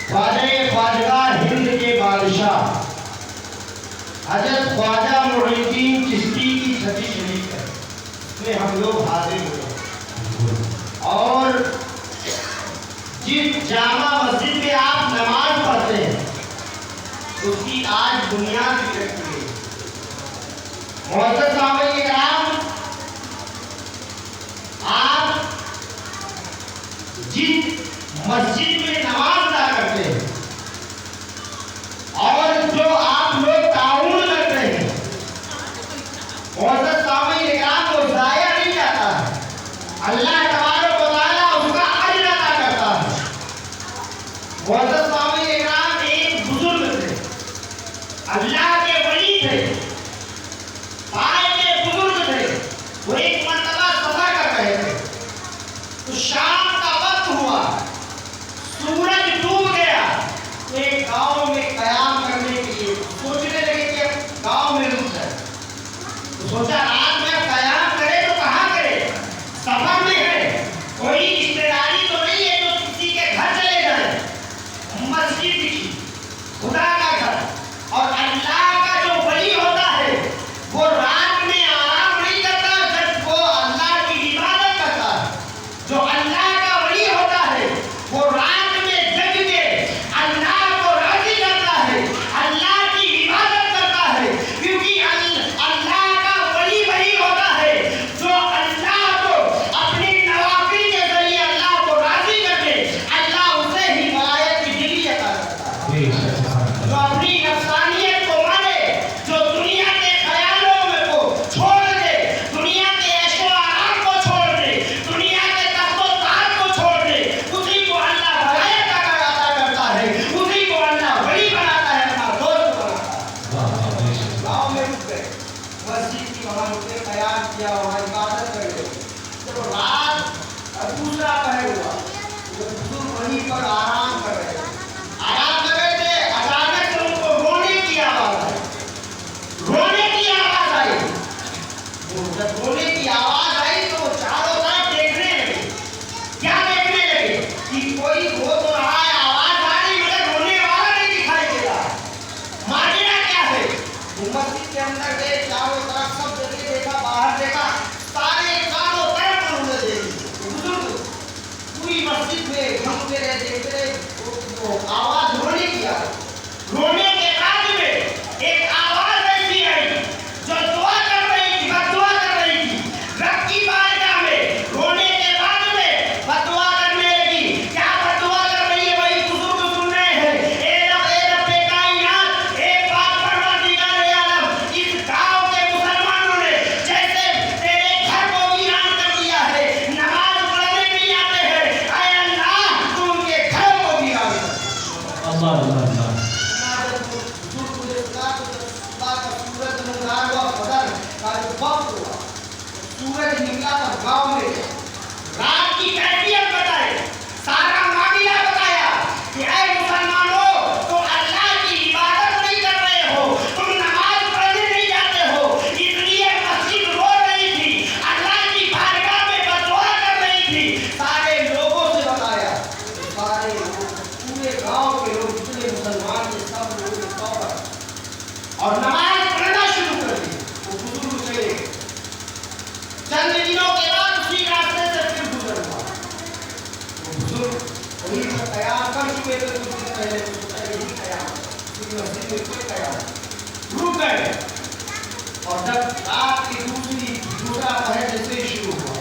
خواجہ خواجگاہ ہند کے بادشاہ حضرت خواجہ معین الدین چشتی کی چھٹی شریف ہے، اس میں ہم لوگ حاضر ہوئے اور جس جامع مسجد میں آپ نماز پڑھتے ہیں اس کی آج بنیاد بھی رکھی گئی۔ معزز سامعین کرام، آپ جس مسجد میں نماز ادا کرتے ہیں اور جو آپ لوگ تعاون کرتے ہیں، معزز سامعین کرام، وہ ضائع نہیں جاتا ہے، اللہ تبارک و تعالیٰ اس کا اجر عطا کرتا ہے۔ معزز سامعین کرام، ایک بزرگ تھے، اللہ کے ولی تھے، پائے کے بزرگ تھے، وہ ایک مرتبہ سفر کر رہے تھے تو شام کا وقت ہوا، سورج ڈوب گیا، تو ایک گاؤں میں قیام کرنے کے لیے سوچنے لگے کہ اب گاؤں میں رک جائے، تو سوچا رات میں قیام کرے تو کہاں کرے، سفر میں ہے، کوئی رشتے داری تو نہیں ہے جو کسی کے گھر چلے جائیں، مسجد کی، خدا کا گھر، اور اللہ کا جو ولی ہوتا ہے وہ رات میں آرام نہیں کرتا جب وہ اللہ کی عبادت کرتا ہے، جو اللہ کا ولی ہوتا ہے وہ رات میں جگ کے اللہ کو راضی کرتا ہے، اللہ کی عبادت کرتا ہے، کیونکہ اللہ کا ولی وہی ہوتا ہے جو اللہ کو اپنے نوافل کے ذریعے اللہ کو راضی کر کے اللہ اسے ہدایت کی ڈگری عطا کرتا ہے، جو اپنی نفسانیت کو مارے، جو دنیا کے خیالوں میں کو چھوڑ دے، دنیا کے عیش و آرام کو چھوڑ دے، دنیا کے تخت و تاج کو چھوڑ دے، اسی کو اللہ ہدایت عطا کرتا ہے، اسی کو اللہ ولی بناتا ہے، اپنا دوست بناتا ہے۔ گاؤں میں رک گئے، مسجد کی وہاں رکے، قیام کیا، وہاں عبادت کر گئے، جب رات دوسرا پہر ہوا، وہ بزرگ وہیں پر آرام کر رہے تھے، آرام کر رہے تھے، اچانک سے ان کو رونے کی آواز آئی، رونے کی آواز آئی، جب رونے کی آواز آئی تو وہ چاروں طرف دیکھنے لگے، کیا دیکھنے لگے کہ کوئی رو تو رہا ہے، آواز آ رہی مگر رونے والا نہیں دکھائی دے رہا، ماجرا کیا ہے؟ وہ مسجد کے اندر گئے، چاروں طرف سب جگہ دیکھا، باہر دیکھا، سارے چاروں طرف انہوں نے دیکھی، بزرگ پوری مسجد میں گھومتے رہے، دیکھتے رہے، وہ آواز رونے کی آئی، رونے کے بعد میں ایک آواز ایسی آئی جو دعا کر رہی تھی، بددعا کر رہی تھی، رب کی بارگاہ میں، رونے کے بعد میں بددعا کرنے لگی، کیا بددعا کر رہی ہے؟ وہی بزرگ سن رہے ہیں، اے رب کائنات، اے پاک پروردگار عالم، اس گاؤں کے مسلمانوں نے جیسے تیرے گھر کو ویران کر دیا ہے، نماز پڑھنے نہیں آتے ہیں، اے اللہ تو ان کے گھر کو ویران کر۔ اللہ اللہ اللہ سورج نکلا تو گاؤں میں رات کی کیفیت بتائے، سارا معاملہ بتایا کہ اے مسلمانوں، تم اللہ کی عبادت نہیں کر رہے ہو، تم نماز پڑھنے نہیں جاتے ہو، اس لیے مسجد رو رہی تھی، اللہ کی بارگاہ میں بددعا کر رہی تھی، سارے لوگوں سے بتایا، سارے لوگ، پورے گاؤں کے لوگ جتنے مسلمان تھے سب لوگوں نے توبہ اور نماز پڑھنا شروع کر دی۔ وہ بزرگ چلے گئے، چند دنوں کے بعد اسی راستے سے پھر گزر ہوا، وہ بزرگ وہیں پر قیام کر چکے تھے، کچھ دن پہلے ہی قیام، کیونکہ مسجد میں کوئی قیام، رک گئے، اور جب رات کی دوسرا پہر جیسے ہی شروع ہوا،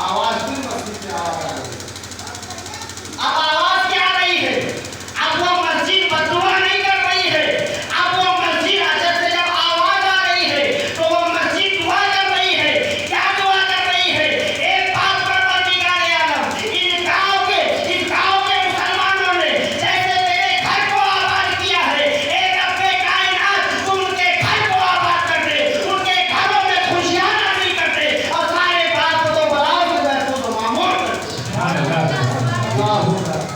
آواز پھر مسجد سے آواز آ رہی ہے، اب آواز کیا آ رہی ہے؟ اب وہ مسجد بددعا نہیں کر رہی ہے، اب وہ مسجد اجر سے جب آواز آ رہی ہے تو وہ مسجد دعا کر رہی ہے، کیا دعا کر رہی ہے؟ اے پاک پروردگار عالم، اس گاؤں کے مسلمانوں نے جیسے تیرے گھر کو آباد کیا ہے، اے رب کائنات، تم ان کے گھر کو آباد کر دے، ان کے گھروں میں خوشیاں نازل کر دے، اور سارے بات کو بلاؤ سے محفوظ و معمور کر دے۔ اللہ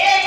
1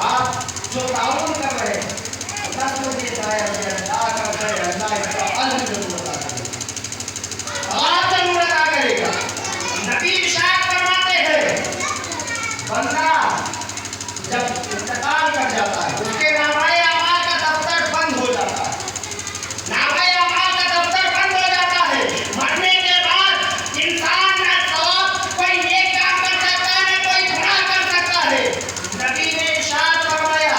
آپ جو تعاون کر رہے ہیں اللہ کو یہ چاہے اللہ کر رہے اللہ اس کا عزم ضرور ادا کرے گا آپ ضرور ادا کرے گا نبی ارشاد فرماتے ہیں بندہ جب انتقال کر جاتا ہے اس کے نامۂ اعمال کا دفتر بند ہو جاتا ہے نامۂ اعمال کا دفتر بند ہو جاتا ہے مرنے کے بعد انسان نہ ثواب کوئی نیک کام کر سکتا ہے نہ کوئی گناہ کر سکتا ہے نبی نے ارشاد فرمایا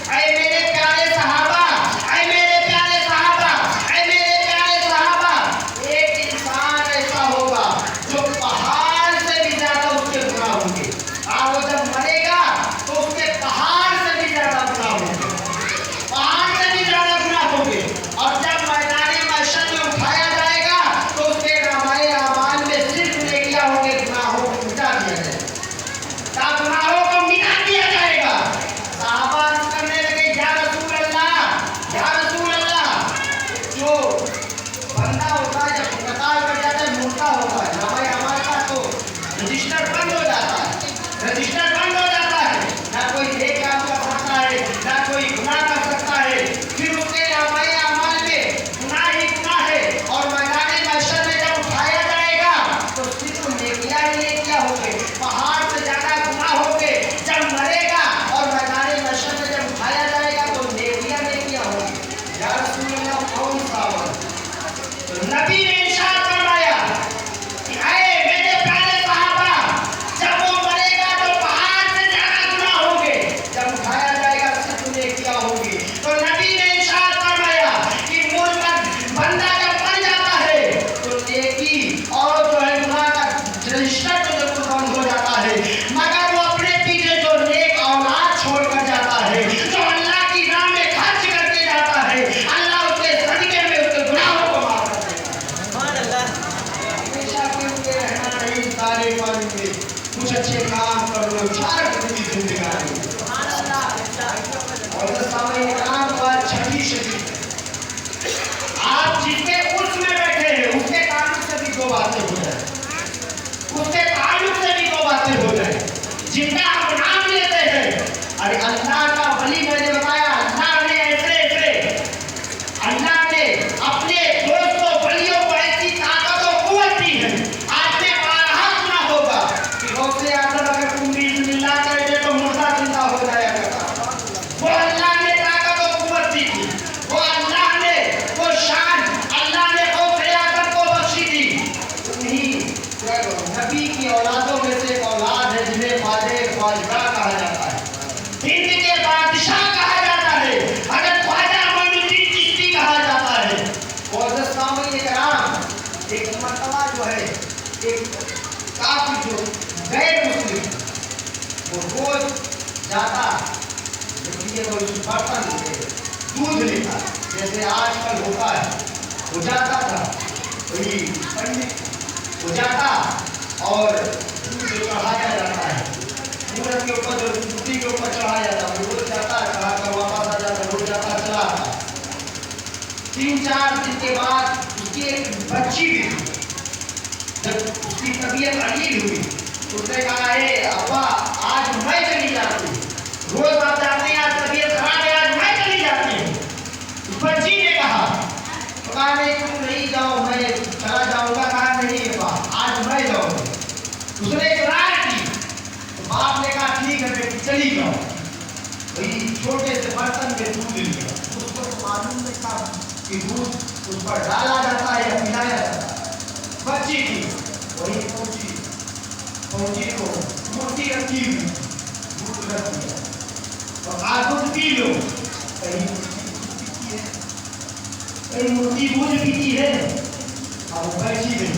اے میرے پیارے صحابہ اے میرے پیارے صحابہ اے میرے پیارے صحابہ ایک انسان ایسا ہوگا جو پہاڑ سے بھی زیادہ اس کے گناہ ہوں گے اور وہ جب مرے گا تو اس کے پہاڑ سے بھی زیادہ گناہ ہوں گے پہاڑ سے بھی زیادہ گناہ ہوں گے اور جب میدان محشر میں اٹھایا جائے گا تو اس کے نامۂ اعمال میں صرف نیکیاں ہوں گے گناہوں کو مٹا دیا جائے گا گناہوں کو مٹا دیا جائے گا صحابہ عرض کرنے لگے یا رسول اللہ جو بندہ ہوتا ہے جب انتقال کر جاتا ہے مردہ ہوتا ہے نامۂ اعمال کا تو رجسٹر بند ہو جاتا ہے رجسٹر بند ہو جاتا ہے نہ کوئی نیک کام کر سکتا ہے نہ کوئی گناہ کر سکتا ہے پھر اس کے نامۂ اعمال میں گناہ ہی گناہ ہے اور میدان محشر میں جب اٹھایا جائے گا تو صرف نیکیاں ہی نیکیاں ہوں گے پہاڑ سے زیادہ گناہ ہوں گے جب مرے گا اور میدان محشر میں جب اٹھایا جائے گا تو نیکیاں نیکیاں ہوں گی یا رسول اللہ کون سا تو نبی نے ارشاد فرمایا کہ اے میرے پیارے صحابہ جب وہ مرے گا تو پہاڑ سے زیادہ گناہ ہوں گے جب اٹھایا جائے گا صرف نیکیاں ہوں گی تو نبی نے ارشاد فرمایا کہ بندہ جب مر جاتا ہے تو نیکی اور جو ہے گناہ کا رجسٹر تو ضرور بند ہو جاتا ہے مگر وہ اپنے پیچھے جو نیک اولاد چھوڑ کر جاتا ہے جو اللہ کی راہ میں خرچ کر کے جاتا ہے اللہ اس کے صدقے میں اس کے گناہوں کو معاف کر دیتا ہے ہمیشہ کیونکہ رہنا نہیں سارے کام میں کچھ اچھے کام کر لو چار کی زندگانی اور سامنے کام کا چھٹی شدید آپ جس کے عرص میں بیٹھے ہیں اس کے تعلق سے بھی دو باتیں ہو جائیں اس کے تعلق سے بھی دو باتیں ہو جائیں جن کا ہم نام لیتے ہیں ارے اللہ کا ولی میں نے بتایا اللہ نے اللہ نے اپنے دوستوں ولیوں کو ایسی طاقت و قوت دی ہے آپ نے بارہا سنا ہوگا کہ غوث اعظم اگر تم بھی بسم اللہ کرے دے تو مردہ زندہ ہو جایا کرتا وہ اللہ نے طاقت و قوت دی تھی وہ اللہ نے وہ شان اللہ نے غوث اعظم کو بخشی تھی انہی نبی کی اولادوں میں سے ایک اولاد ہے جنہیں خواجہ خواجگاہ کہا جاتا ہے ہند کے بادشاہ کہا جاتا ہے حضرت خواجہ معین الدین چشتی کہا جاتا ہے اور حضرت سامعین کرام ایک مرتبہ جو ہے ایک کافی جو غیر مسلم وہ روز جاتا برتن دودھ لیتا جیسے آج کل ہوتا ہے وہ جاتا تھا وہی پنڈت وہ جاتا اور دودھ جو چڑھایا جاتا ہے سورج کے اوپر جو روٹی کے اوپر چڑھایا جاتا ہے وہ روز جاتا چڑھا کر واپس آ جاتا روز جاتا چلا آتا 3-4 دن کے بعد اس کی ایک بچی بھی تھی جب اس کی طبیعت علیل ہوئی تو اس نے کہا اے ابا آج میں چلی جاتی ہوں روز آپ جاتے ہیں آج طبیعت خراب ہے آج میں چلی جاتی ہوں اس بچی نے کہا تو کہا نہیں تم نہیں جاؤ میں چلا جاؤں گا کہا نہیں ابا آج میں جاؤں گا اس نے اقرار کی تو باپ نے کہا ٹھیک ہے بیٹی چلی جاؤ وہی چھوٹے سے برتن میں دودھ لیا اس کو معلوم نہیں تھا کہ دودھ اس پر ڈالا جاتا ہے یا پلایا جاتا ہے بچی تھی وہی پہنچی کو مورتی رکھی ہوئی دودھ رکھ دیا تو دودھ پی لو کہیں مورتی دودھ پیتی ہے اب بیٹھی گئی